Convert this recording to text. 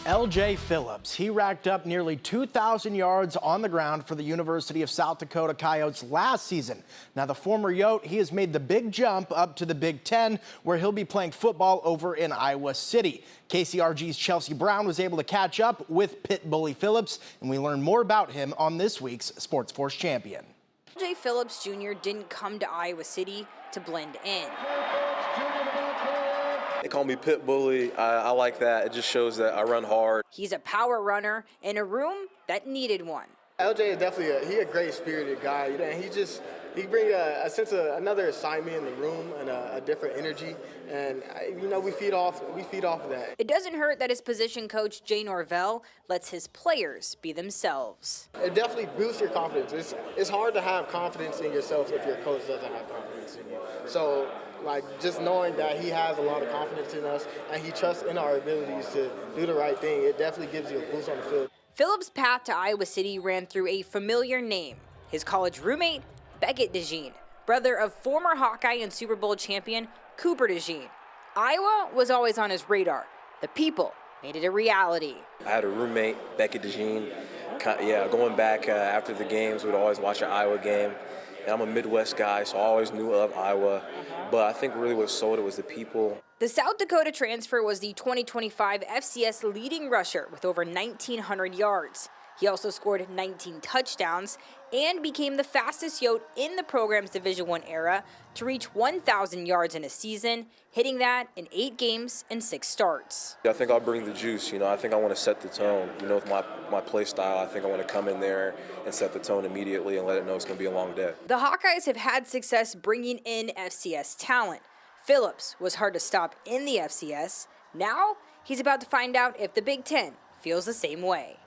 LJ Phillips, he racked up nearly 2,000 yards on the ground for the University of South Dakota Coyotes last season. Now, the former Yote, he has made the big jump up to the Big Ten, where he'll be playing football over in Iowa City. KCRG's Chelsea Brown was able to catch up with pit bully Phillips, and we learned more about him on this week's SportsFource Champion. LJ Phillips Jr. didn't come to Iowa City to blend in. They call me pit bully. I like that. It just shows that I run hard. He's a power runner in a room that needed one. LJ is definitely a great spirited guy. And he brings a sense of another assignment in the room and a different energy. And we feed off of that. It doesn't hurt that his position coach Jay Norvell lets his players be themselves. It definitely boosts your confidence. It's hard to have confidence in yourself if your coach doesn't have confidence in you. So, just knowing that he has a lot of confidence in us and he trusts in our abilities to do the right thing, it definitely gives you a boost on the field. Phillips' path to Iowa City ran through a familiar name, his college roommate, Beckett DeJean, brother of former Hawkeye and Super Bowl champion Cooper DeJean. Iowa was always on his radar. The people made it a reality. I had a roommate, Beckett DeJean. Going back after the games, we'd always watch an Iowa game. And I'm a Midwest guy, so I always knew of Iowa. But I think really what sold it was the people. The South Dakota transfer was the 2025 FCS leading rusher with over 1,900 yards. He also scored 19 touchdowns and became the fastest Yote in the program's Division I era to reach 1,000 yards in a season, hitting that in 8 games and 6 starts. I think I'll bring the juice. I think I want to set the tone. With my play style, I think I want to come in there and set the tone immediately and let it know it's going to be a long day. The Hawkeyes have had success bringing in FCS talent. Phillips was hard to stop in the FCS. Now he's about to find out if the Big Ten feels the same way.